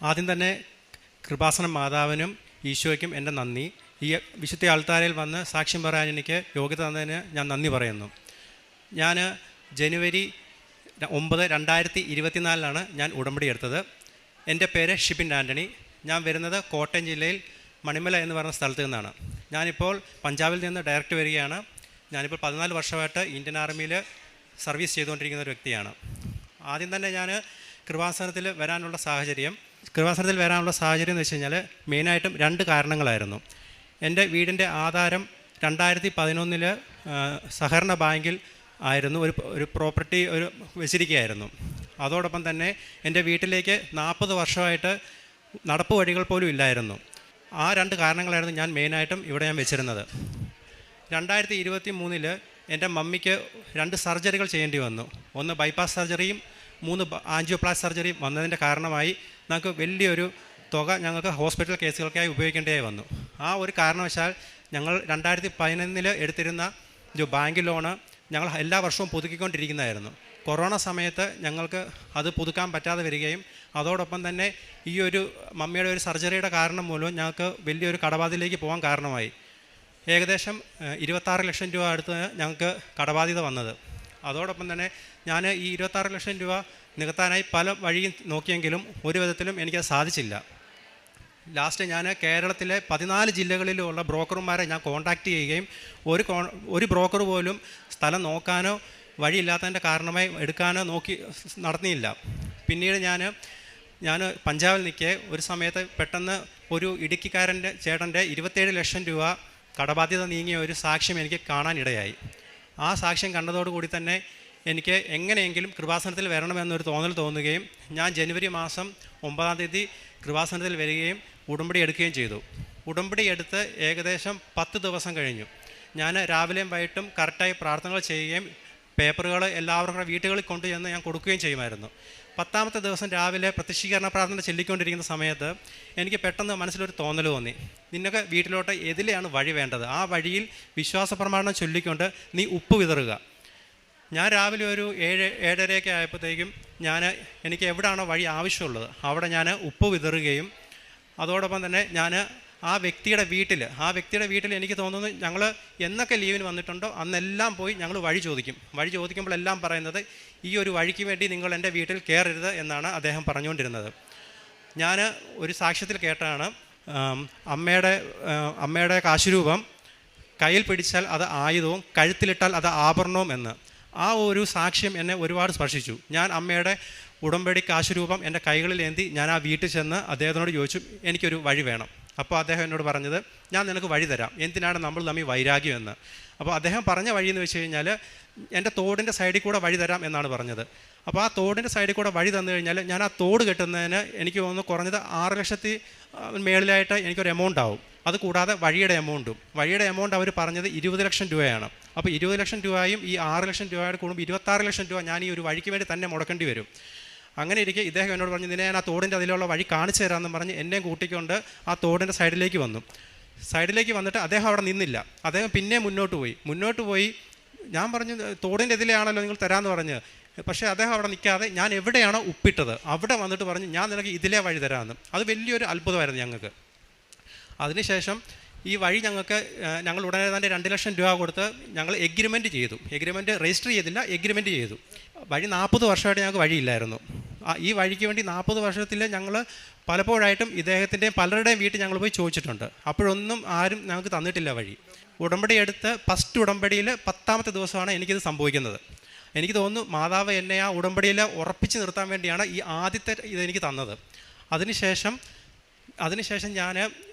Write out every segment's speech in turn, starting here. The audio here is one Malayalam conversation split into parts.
ആദ്യം തന്നെ കൃപാസനം മാതാവിനും ഈശോയ്ക്കും എൻ്റെ നന്ദി. ഈ വിശുദ്ധ ആൾത്താരയിൽ വന്ന് സാക്ഷ്യം പറയാൻ എനിക്ക് യോഗ്യത തന്നതിന് ഞാൻ നന്ദി പറയുന്നു. ഞാൻ ജനുവരി 9, 2024 ഞാൻ ഉടമ്പടി എടുത്തത്. എൻ്റെ പേര് ഷിബിൻ ആൻ്റണി. ഞാൻ വരുന്നത് കോട്ടയം ജില്ലയിൽ മണിമല എന്ന് പറയുന്ന സ്ഥലത്ത് നിന്നാണ്. ഞാനിപ്പോൾ പഞ്ചാബിൽ നിന്ന് ഡയറക്റ്റ് വരികയാണ്. ഞാനിപ്പോൾ 14 വർഷമായിട്ട് ഇന്ത്യൻ ആർമിയിൽ സർവീസ് ചെയ്തുകൊണ്ടിരിക്കുന്ന ഒരു വ്യക്തിയാണ്. ആദ്യം തന്നെ ഞാൻ കൃപാസനത്തിൽ വരാനുള്ള സാഹചര്യം എന്ന് വെച്ച് കഴിഞ്ഞാൽ മെയിനായിട്ടും 2 കാരണങ്ങളായിരുന്നു. എൻ്റെ വീടിൻ്റെ ആധാരം 2011 സഹകരണ ബാങ്കിൽ ആയിരുന്നു ഒരു പ്രോപ്പർട്ടി വെച്ചിരിക്കുകയായിരുന്നു. അതോടൊപ്പം തന്നെ എൻ്റെ വീട്ടിലേക്ക് 40 വർഷമായിട്ട് നടപ്പ് വഴികൾ പോലും ഇല്ലായിരുന്നു. ആ 2 കാരണങ്ങളായിരുന്നു ഞാൻ മെയിനായിട്ടും ഇവിടെ ഞാൻ വെച്ചിരുന്നത്. 2023 എൻ്റെ മമ്മിക്ക് 2 സർജറികൾ ചെയ്യേണ്ടി വന്നു. 1 ബൈപ്പാസ് സർജറിയും 3 ആൻജിയോപ്ലാസ്റ്റി സർജറിയും വന്നതിൻ്റെ കാരണമായി ഞങ്ങൾക്ക് വലിയൊരു തുക ഞങ്ങൾക്ക് ഹോസ്പിറ്റൽ കേസുകൾക്കായി ഉപയോഗിക്കേണ്ടതായി വന്നു. ആ ഒരു കാരണവശാൽ ഞങ്ങൾ 2011 എടുത്തിരുന്ന ഒരു ബാങ്ക് ലോണ് ഞങ്ങൾ എല്ലാ വർഷവും പുതുക്കിക്കൊണ്ടിരിക്കുന്നതായിരുന്നു. കൊറോണ സമയത്ത് ഞങ്ങൾക്ക് അത് പുതുക്കാൻ പറ്റാതെ വരികയും അതോടൊപ്പം തന്നെ ഈ ഒരു മമ്മിയുടെ ഒരു സർജറിയുടെ കാരണം മൂലം ഞങ്ങൾക്ക് വലിയൊരു കടബാധ്യതയിലേക്ക് പോകാൻ കാരണമായി. ഏകദേശം 26 ലക്ഷം രൂപ അടുത്ത് ഞങ്ങൾക്ക് കടബാധ്യത വന്നത്. അതോടൊപ്പം തന്നെ ഞാൻ ഈ 26 ലക്ഷം രൂപ നികത്താനായി പല വഴിയും നോക്കിയെങ്കിലും ഒരു വിധത്തിലും എനിക്കത് സാധിച്ചില്ല. ലാസ്റ്റ് ഞാൻ കേരളത്തിലെ 14 ജില്ലകളിലുള്ള ബ്രോക്കർമാരെ ഞാൻ കോൺടാക്റ്റ് ചെയ്യുകയും ഒരു ബ്രോക്കർ പോലും സ്ഥലം നോക്കാനോ വഴിയില്ലാത്തതിൻ്റെ കാരണമായി എടുക്കാനോ നടന്നില്ല. പിന്നീട് ഞാൻ പഞ്ചാബിൽ നിൽക്കെ ഒരു സമയത്ത് പെട്ടെന്ന് ഒരു ഇടുക്കിക്കാരൻ്റെ ചേട്ടൻ്റെ 27 ലക്ഷം രൂപ കടബാധ്യത നീങ്ങിയ ഒരു സാക്ഷ്യം എനിക്ക് കാണാനിടയായി. ആ സാക്ഷ്യം കണ്ടതോടുകൂടി തന്നെ എനിക്ക് എങ്ങനെയെങ്കിലും കൃപാസനത്തിൽ വരണമെന്നൊരു തോന്നുകയും ഞാൻ ജനുവരി മാസം 9-ാം തീയതി കൃപാസനത്തിൽ വരികയും ഉടമ്പടി എടുക്കുകയും ചെയ്തു. ഉടമ്പടി എടുത്ത് ഏകദേശം 10 ദിവസം കഴിഞ്ഞു. ഞാൻ രാവിലെയും വൈകിട്ടും കറക്റ്റായി പ്രാർത്ഥനകൾ ചെയ്യുകയും പേപ്പറുകൾ എല്ലാവർക്കും വീട്ടുകളിൽ കൊണ്ടുചെന്ന് ഞാൻ കൊടുക്കുകയും ചെയ്യുമായിരുന്നു. 10ാമത്തെ ദിവസം രാവിലെ പ്രത്യക്ഷീകരണ പ്രാർത്ഥന ചൊല്ലിക്കൊണ്ടിരിക്കുന്ന സമയത്ത് എനിക്ക് പെട്ടെന്ന് മനസ്സിലൊരു തോന്നൽ തോന്നി. നിന്നൊക്കെ വീട്ടിലോട്ട് എതിലെയാണ് വഴി വേണ്ടത്, ആ വഴിയിൽ വിശ്വാസ പ്രമാണം ചൊല്ലിക്കൊണ്ട് നീ ഉപ്പ് വിതറുക. ഞാൻ രാവിലെ ഒരു 7-7:30 ആയപ്പോഴത്തേക്കും എനിക്ക് എവിടെയാണോ വഴി ആവശ്യമുള്ളത് അവിടെ ഞാൻ ഉപ്പ് വിതറുകയും അതോടൊപ്പം തന്നെ ഞാൻ ആ വ്യക്തിയുടെ വീട്ടിൽ എനിക്ക് തോന്നുന്നു ഞങ്ങൾ എന്നൊക്കെ ലീവിന് വന്നിട്ടുണ്ടോ അന്നെല്ലാം പോയി ഞങ്ങൾ വഴി ചോദിക്കുമ്പോഴെല്ലാം പറയുന്നത് ഈ ഒരു വഴിക്ക് വേണ്ടി നിങ്ങൾ എൻ്റെ വീട്ടിൽ കയറരുത് എന്നാണ് അദ്ദേഹം പറഞ്ഞുകൊണ്ടിരുന്നത്. ഞാൻ ഒരു സാക്ഷ്യത്തിൽ കേട്ടാണ് അമ്മയുടെ കാശുരൂപം കയ്യിൽ പിടിച്ചാൽ അത് ആയുധവും കഴുത്തിലിട്ടാൽ അത് ആഭരണവും എന്ന്. ആ ഒരു സാക്ഷ്യം എന്നെ ഒരുപാട് സ്പർശിച്ചു. ഞാൻ അമ്മയുടെ ഉടമ്പടി കാശുരൂപം എൻ്റെ കൈകളിൽ ഏന്തി ഞാൻ ആ വീട്ടിൽ ചെന്ന് അദ്ദേഹത്തിനോട് ചോദിച്ചു എനിക്കൊരു വഴി വേണം. അപ്പോൾ അദ്ദേഹം എന്നോട് പറഞ്ഞത് ഞാൻ നിനക്ക് വഴി തരാം, എന്തിനാണ് നമ്മൾ തമ്മിൽ വൈരാഗ്യം എന്ന്. അപ്പോൾ അദ്ദേഹം പറഞ്ഞ വഴി എന്ന് വെച്ച് കഴിഞ്ഞാൽ എൻ്റെ തോടിൻ്റെ സൈഡിൽ കൂടെ വഴി തരാം എന്നാണ് പറഞ്ഞത്. അപ്പോൾ ആ തോടിൻ്റെ സൈഡിൽ കൂടെ വഴി തന്നു കഴിഞ്ഞാൽ ഞാൻ ആ തോട് കെട്ടുന്നതിന് എനിക്ക് തോന്നുന്നു കുറഞ്ഞത് 6 ലക്ഷത്തി മേളിലായിട്ട് എനിക്കൊരു എമൗണ്ട് ആവും. അതുകൂടാതെ വഴിയുടെ എമൗണ്ട് അവർ പറഞ്ഞത് 20 ലക്ഷം രൂപയാണ്. അപ്പോൾ 20 ലക്ഷം രൂപയും ഈ 6 ലക്ഷം രൂപയുടെ കൂടുമ്പോൾ 26 ലക്ഷം രൂപ ഞാൻ ഈ ഒരു വഴിക്ക് വേണ്ടി തന്നെ മുടക്കേണ്ടി വരും. അങ്ങനെ ഇരിക്കെ ഇദ്ദേഹം എന്നോട് പറഞ്ഞു നിന്നെ ഞാൻ ആ തോടിൻ്റെ അതിലുള്ള വഴി കാണിച്ചു തരാമെന്ന് പറഞ്ഞ് എന്നെയും കൂട്ടിക്കൊണ്ട് ആ തോടിൻ്റെ സൈഡിലേക്ക് വന്നിട്ട് അദ്ദേഹം അവിടെ നിന്നില്ല. അദ്ദേഹം പിന്നെ മുന്നോട്ട് പോയി ഞാൻ പറഞ്ഞു തോടിൻ്റെ ഇതിലെയാണല്ലോ നിങ്ങൾ തരാമെന്ന് പറഞ്ഞ്. പക്ഷേ അദ്ദേഹം അവിടെ നിൽക്കാതെ ഞാൻ എവിടെയാണോ ഉപ്പിട്ടത് അവിടെ വന്നിട്ട് പറഞ്ഞു ഞാൻ നിനക്ക് ഇതിലേ വഴി തരാമെന്ന്. അത് വലിയൊരു അത്ഭുതമായിരുന്നു ഞങ്ങൾക്ക്. അതിനുശേഷം ഈ വഴി ഞങ്ങൾ ഉടനെ തന്നെ 2 ലക്ഷം രൂപ കൊടുത്ത് ഞങ്ങൾ എഗ്രിമെൻറ്റ് രജിസ്റ്റർ ചെയ്തില്ല, എഗ്രിമെൻറ്റ് ചെയ്തു. വഴി 40 വർഷമായിട്ട് ഞങ്ങൾക്ക് വഴിയില്ലായിരുന്നു. ഈ വഴിക്ക് വേണ്ടി 40 വർഷത്തിൽ ഞങ്ങൾ പലപ്പോഴായിട്ടും ഇദ്ദേഹത്തിൻ്റെയും പലരുടെയും വീട്ടിൽ ഞങ്ങൾ പോയി ചോദിച്ചിട്ടുണ്ട്. അപ്പോഴൊന്നും ആരും ഞങ്ങൾക്ക് തന്നിട്ടില്ല വഴി. ഉടമ്പടി എടുത്ത് ഫസ്റ്റ് ഉടമ്പടിയിൽ 10ാമത്തെ ദിവസമാണ് എനിക്കിത് സംഭവിക്കുന്നത്. എനിക്ക് തോന്നുന്നു മാതാവ് എന്നെ ആ ഉടമ്പടിയിൽ ഉറപ്പിച്ച് നിർത്താൻ വേണ്ടിയാണ് ഈ ആദ്യത്തെ ഇതെനിക്ക് തന്നത്. അതിനുശേഷം ഞാൻ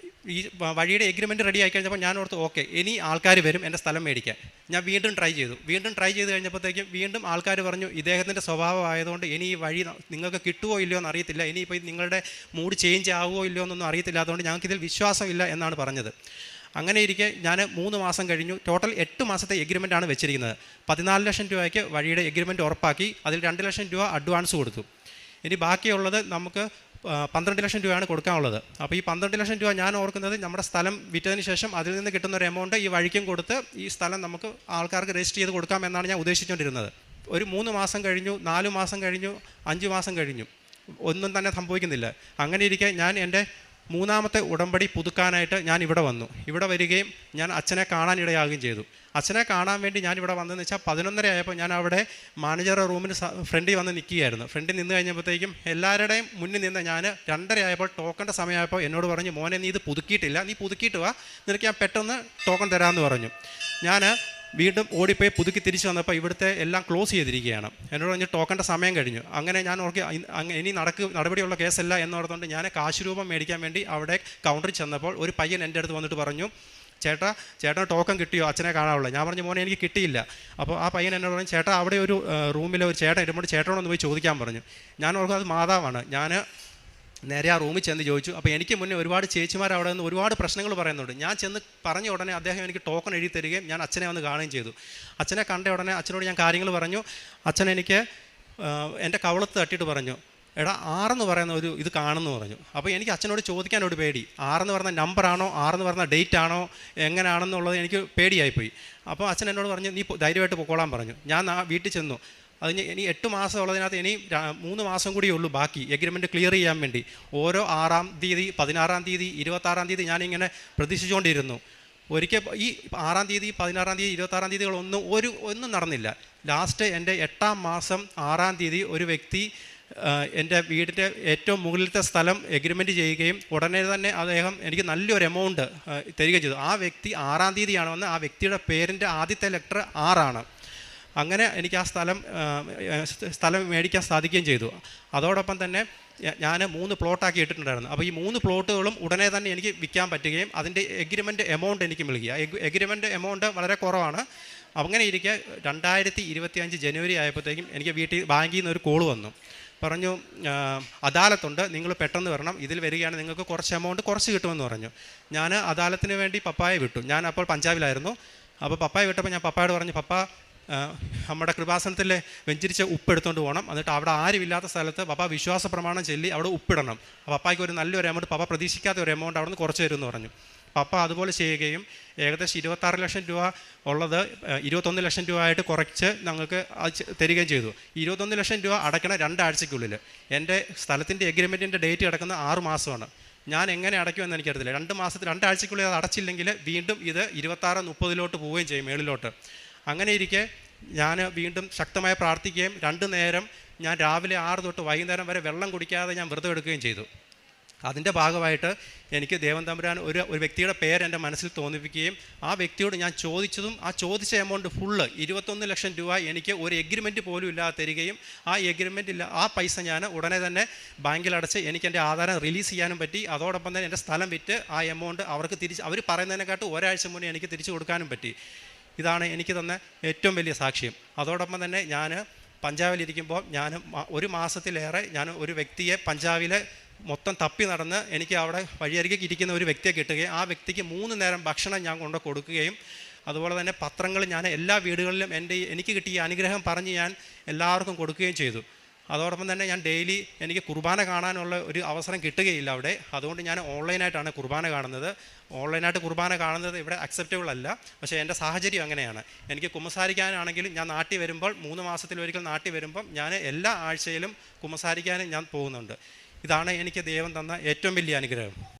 ഈ വഴിയുടെ എഗ്രിമെൻറ്റ് റെഡി ആയി കഴിഞ്ഞപ്പോൾ ഞാൻ ഓർത്ത് ഓക്കെ ഇനി ആൾക്കാർ വരും എൻ്റെ സ്ഥലം മേടിക്കാൻ. ഞാൻ വീണ്ടും ട്രൈ ചെയ്ത് കഴിഞ്ഞപ്പോഴത്തേക്കും വീണ്ടും ആൾക്കാർ പറഞ്ഞു ഇദ്ദേഹത്തിൻ്റെ സ്വഭാവം ആയതുകൊണ്ട് ഇനി ഈ വഴി നിങ്ങൾക്ക് കിട്ടുമോ ഇല്ലയോ എന്ന് അറിയത്തില്ല, ഇനിയിപ്പോൾ നിങ്ങളുടെ മൂഡ് ചേഞ്ച് ആവുമോ ഇല്ലയോ എന്നൊന്നും അറിയത്തില്ല, അതുകൊണ്ട് ഞങ്ങൾക്കിതിൽ വിശ്വാസമില്ല എന്നാണ് പറഞ്ഞത്. അങ്ങനെ ഇരിക്കെ ഞാൻ 3 മാസം കഴിഞ്ഞു. ടോട്ടൽ 8 മാസത്തെ എഗ്രിമെൻറ്റാണ് വെച്ചിരിക്കുന്നത്. 14 ലക്ഷം രൂപയ്ക്ക് വഴിയുടെ എഗ്രിമെൻറ്റ് ഉറപ്പാക്കി. അതിൽ 2 ലക്ഷം രൂപ അഡ്വാൻസ് കൊടുത്തു. ഇനി ബാക്കിയുള്ളത് നമുക്ക് 12 ലക്ഷം രൂപയാണ് കൊടുക്കാനുള്ളത്. അപ്പോൾ ഈ 12 ലക്ഷം രൂപ ഞാൻ ഓർക്കുന്നത് നമ്മുടെ സ്ഥലം വിറ്റതിന് ശേഷം അതിൽ നിന്ന് കിട്ടുന്ന ഒരു എമൗണ്ട് ഈ വഴിക്കും കൊടുത്ത് ഈ സ്ഥലം നമുക്ക് ആൾക്കാർക്ക് രജിസ്റ്റർ ചെയ്ത് കൊടുക്കാമെന്നാണ് ഞാൻ ഉദ്ദേശിച്ചുകൊണ്ടിരുന്നത്. ഒരു 3 മാസം കഴിഞ്ഞു, 4 മാസം കഴിഞ്ഞു, 5 മാസം കഴിഞ്ഞു. ഒന്നും തന്നെ സംഭവിക്കുന്നില്ല. അങ്ങനെ ഇരിക്കെ ഞാൻ എൻ്റെ മൂന്നാമത്തെ ഉടമ്പടി പുതുക്കാനായിട്ട് ഞാൻ ഇവിടെ വന്നു. ഇവിടെ വരികയും ഞാൻ അച്ഛനെ കാണാനിടയാകുകയും ചെയ്തു. അച്ഛനെ കാണാൻ വേണ്ടി ഞാൻ ഇവിടെ വന്നതെന്ന് വെച്ചാൽ 11:30 ആയപ്പോൾ ഞാൻ അവിടെ മാനേജറുടെ റൂമിന് ഫ്രണ്ടിൽ വന്ന് നിൽക്കുകയായിരുന്നു. ഫ്രണ്ടിൽ നിന്ന് കഴിഞ്ഞപ്പോഴത്തേക്കും എല്ലാവരുടെയും മുന്നിൽ നിന്ന് ഞാൻ 2:30 ആയപ്പോൾ ടോക്കൻ്റെ സമയമായപ്പോൾ എന്നോട് പറഞ്ഞു, മോനെ നീ ഇത് പുതുക്കിയിട്ടില്ല, നീ പുതുക്കിയിട്ട് വാ, നിനക്ക് ഞാൻ പെട്ടെന്ന് ടോക്കൺ തരാമെന്ന് പറഞ്ഞു. ഞാൻ വീണ്ടും ഓടിപ്പോയി പുതുക്കി തിരിച്ചു വന്നപ്പോൾ ഇവിടുത്തെ എല്ലാം ക്ലോസ് ചെയ്തിരിക്കുകയാണ്. എന്നോട് പറഞ്ഞ് ടോക്കൻ്റെ സമയം കഴിഞ്ഞു. അങ്ങനെ ഞാൻ ഓർക്കി ഇനി നടപടിയുള്ള കേസല്ല എന്നോർത്തുകൊണ്ട് ഞാൻ കാശ് രൂപം മേടിക്കാൻ വേണ്ടി അവിടെ കൗണ്ടറിൽ ചെന്നപ്പോൾ ഒരു പയ്യൻ എൻ്റെ അടുത്ത് വന്നിട്ട് പറഞ്ഞു, ചേട്ടന് ടോക്കൺ കിട്ടിയോ, അച്ഛനെ കാണാനുള്ള. ഞാൻ പറഞ്ഞു, മോനെ എനിക്ക് കിട്ടിയില്ല. അപ്പോൾ ആ പയ്യൻ എന്നോട് പറഞ്ഞു, ചേട്ടാ അവിടെ ഒരു റൂമിൽ ഒരു ചേട്ടൻ ഇരുമ്പോൾ ചേട്ടനോടൊന്ന് പോയി ചോദിക്കാൻ പറഞ്ഞു. ഞാൻ ഓർക്കും അത് മാതാവാണ്. ഞാൻ നേരെ ആ റൂമിൽ ചെന്ന് ചോദിച്ചു. അപ്പോൾ എനിക്ക് മുന്നേ ഒരുപാട് ചേച്ചിമാർ അവിടെ നിന്ന് ഒരുപാട് പ്രശ്നങ്ങൾ പറയുന്നുണ്ട്. ഞാൻ ചെന്ന് പറഞ്ഞ ഉടനെ അദ്ദേഹം എനിക്ക് ടോക്കൺ എഴുതി തരികയും ഞാൻ അച്ഛനെ വന്ന് കാണുകയും ചെയ്തു. അച്ഛനെ കണ്ട ഉടനെ അച്ഛനോട് ഞാൻ കാര്യങ്ങൾ പറഞ്ഞു. അച്ഛൻ എനിക്ക് എൻ്റെ കവളത്ത് തട്ടിയിട്ട് പറഞ്ഞു, എടാ 6 എന്ന് പറയുന്ന ഒരു ഇത് കാണുമെന്ന് പറഞ്ഞു. അപ്പോൾ എനിക്ക് അച്ഛനോട് ചോദിക്കാനോട് പേടി. 6 എന്ന് പറയുന്ന നമ്പറാണോ 6 എന്ന് പറയുന്ന ഡേറ്റ് ആണോ എങ്ങനെയാണെന്നുള്ളത് എനിക്ക് പേടിയായിപ്പോയി. അപ്പോൾ അച്ഛൻ എന്നോട് പറഞ്ഞു, നീ ധൈര്യമായിട്ട് പൊക്കോളാൻ പറഞ്ഞു. ഞാൻ വീട്ടിൽ ചെന്നു. അതിന് ഇനി 8 മാസം ഉള്ളതിനകത്ത് ഇനി 3 മാസം കൂടിയേ ഉള്ളൂ ബാക്കി എഗ്രിമെൻറ്റ് ക്ലിയർ ചെയ്യാൻ വേണ്ടി. ഓരോ 6-ാം തീയതി, 16-ാം തീയതി, 26-ാം തീയതി ഞാനിങ്ങനെ പ്രതീക്ഷിച്ചുകൊണ്ടിരുന്നു. ഒരിക്കൽ ഈ 6-ാം തീയതി, 16-ാം തീയതി, 26-ാം തീയതികളൊന്നും നടന്നില്ല. ലാസ്റ്റ് എൻ്റെ 8-ാം മാസം 6-ാം തീയതി ഒരു വ്യക്തി എൻ്റെ വീടിൻ്റെ ഏറ്റവും മുകളിലത്തെ സ്ഥലം എഗ്രിമെൻറ്റ് ചെയ്യുകയും ഉടനെ തന്നെ അദ്ദേഹം എനിക്ക് നല്ലൊരു എമൗണ്ട് തരികയും ചെയ്തു. ആ വ്യക്തി 6-ാം തീയതിയാണ് വന്ന്. ആ വ്യക്തിയുടെ പേരിൻ്റെ ആദ്യത്തെ ലെറ്റർ 6 അങ്ങനെ എനിക്ക് ആ സ്ഥലം മേടിക്കാൻ സാധിക്കുകയും ചെയ്തു. അതോടൊപ്പം തന്നെ ഞാൻ 3 പ്ലോട്ടാക്കി ഇട്ടിട്ടുണ്ടായിരുന്നു. അപ്പോൾ ഈ 3 പ്ലോട്ടുകളും ഉടനെ തന്നെ എനിക്ക് വിൽക്കാൻ പറ്റുകയും അതിൻ്റെ എഗ്രിമെൻറ്റ് എമൗണ്ട് എനിക്ക് നൽകി. എഗ്രിമെൻറ്റ് എമൗണ്ട് വളരെ കുറവാണ്. അങ്ങനെ ഇരിക്കെ 2025 ജനുവരി ആയപ്പോഴത്തേക്കും എനിക്ക് ബാങ്കിൽ നിന്ന് ഒരു കോൾ വന്നു. പറഞ്ഞു, അദാലത്തുണ്ട്, നിങ്ങൾ പെട്ടെന്ന് വരണം, ഇതിൽ വരികയാണ് നിങ്ങൾക്ക് കുറച്ച് എമൗണ്ട് കുറച്ച് കിട്ടുമെന്ന് പറഞ്ഞു. ഞാൻ അദാലത്തിന് വേണ്ടി പപ്പായെ വിട്ടു. ഞാൻ അപ്പോൾ പഞ്ചാബിലായിരുന്നു. അപ്പോൾ പപ്പായെ വിട്ടപ്പോൾ ഞാൻ പപ്പായോട് പറഞ്ഞു, പപ്പ നമ്മുടെ കൃപാസനത്തിലെ വെഞ്ചരിച്ച ഉപ്പ് എടുത്തുകൊണ്ട് പോകണം, എന്നിട്ട് അവിടെ ആരുമില്ലാത്ത സ്ഥലത്ത് പപ്പ വിശ്വാസ പ്രമാണം ചൊല്ലി അവിടെ ഉപ്പിടണം. പപ്പായ്ക്ക് ഒരു നല്ലൊരു എമൗണ്ട്, പപ്പ പ്രതീക്ഷിക്കാത്ത ഒരു എമൗണ്ട് അവിടെ നിന്ന് കുറച്ച് തരുമെന്ന് പറഞ്ഞു. പപ്പ അതുപോലെ ചെയ്യുകയും ഏകദേശം 26 ലക്ഷം രൂപ ഉള്ളത് 21 ലക്ഷം രൂപ ആയിട്ട് കുറച്ച് ഞങ്ങൾക്ക് തരികയും ചെയ്തു. 21 ലക്ഷം രൂപ അടയ്ക്കണം 2 ആഴ്ചയ്ക്കുള്ളിൽ. എൻ്റെ സ്ഥലത്തിൻ്റെ എഗ്രിമെൻറ്റിൻ്റെ ഡേറ്റ് കിടക്കുന്ന 6 മാസമാണ്. ഞാൻ എങ്ങനെ അടയ്ക്കുമെന്ന് എനിക്കറിയത്തില്ല. 2 ആഴ്ചയ്ക്കുള്ളിൽ അത് അടച്ചില്ലെങ്കിൽ വീണ്ടും ഇത് 26-30 പോവുകയും ചെയ്യും മേളിലോട്ട്. അങ്ങനെ ഇരിക്കെ ഞാൻ വീണ്ടും ശക്തമായി പ്രാർത്ഥിക്കുകയും 2 നേരം ഞാൻ രാവിലെ 6 തൊട്ട് വൈകുന്നേരം വരെ വെള്ളം കുടിക്കാതെ ഞാൻ വ്രതം എടുക്കുകയും ചെയ്തു. അതിൻ്റെ ഭാഗമായിട്ട് എനിക്ക് ദേവൻ തമ്പുരാൻ ഒരു വ്യക്തിയുടെ പേര് എൻ്റെ മനസ്സിൽ തോന്നിപ്പിക്കുകയും ആ വ്യക്തിയോട് ഞാൻ ചോദിച്ചതും ആ ചോദിച്ച എമൗണ്ട് ഫുള്ള് 21 ലക്ഷം രൂപ എനിക്ക് ഒരു എഗ്രിമെൻറ്റ് പോലും ഇല്ലാതെ തരികയും ആ പൈസ ഞാൻ ഉടനെ തന്നെ ബാങ്കിൽ അടച്ച് എനിക്ക് എൻ്റെ ആധാരം റിലീസ് ചെയ്യാനും പറ്റി. അതോടൊപ്പം തന്നെ എൻ്റെ സ്ഥലം വിറ്റ് ആ എമൗണ്ട് അവർക്ക് അവർ പറയുന്നതിനെക്കാട്ടും ഒരാഴ്ച മുന്നേ എനിക്ക് തിരിച്ചു കൊടുക്കാനും പറ്റി. ഇതാണ് എനിക്ക് തന്ന ഏറ്റവും വലിയ സാക്ഷ്യം. അതോടൊപ്പം തന്നെ ഞാൻ പഞ്ചാബിലിരിക്കുമ്പോൾ ഞാൻ 1 മാസത്തിലേറെ ഞാൻ ഒരു വ്യക്തിയെ പഞ്ചാബിലെ മൊത്തം തപ്പി നടന്ന് എനിക്ക് അവിടെ വഴിയരികെ ഇരിക്കുന്ന ഒരു വ്യക്തിയെ കിട്ടുകയും ആ വ്യക്തിക്ക് 3 നേരം ഭക്ഷണം ഞാൻ കൊണ്ട് കൊടുക്കുകയും അതുപോലെ തന്നെ പത്രങ്ങൾ ഞാൻ എല്ലാ വീടുകളിലും എനിക്ക് കിട്ടിയ അനുഗ്രഹം പറഞ്ഞ് ഞാൻ എല്ലാവർക്കും കൊടുക്കുകയും ചെയ്തു. അതോടൊപ്പം തന്നെ ഞാൻ ഡെയിലി എനിക്ക് കുർബാന കാണാനുള്ള ഒരു അവസരം കിട്ടുകയില്ല അവിടെ. അതുകൊണ്ട് ഞാൻ ഓൺലൈനായിട്ടാണ് കുർബാന കാണുന്നത്. ഓൺലൈനായിട്ട് കുർബാന കാണുന്നത് ഇവിടെ അക്സെപ്റ്റബിൾ അല്ല. പക്ഷേ എൻ്റെ സാഹചര്യം അങ്ങനെയാണ്. എനിക്ക് കുമ്പസാരിക്കാനാണെങ്കിലും ഞാൻ നാട്ടിൽ വരുമ്പോൾ 3 മാസത്തിലൊരിക്കൽ നാട്ടിൽ വരുമ്പം ഞാൻ എല്ലാ ആഴ്ചയിലും കുമ്പസാരിക്കാനും ഞാൻ പോകുന്നുണ്ട്. ഇതാണ് എനിക്ക് ദൈവം തന്ന ഏറ്റവും വലിയ അനുഗ്രഹം.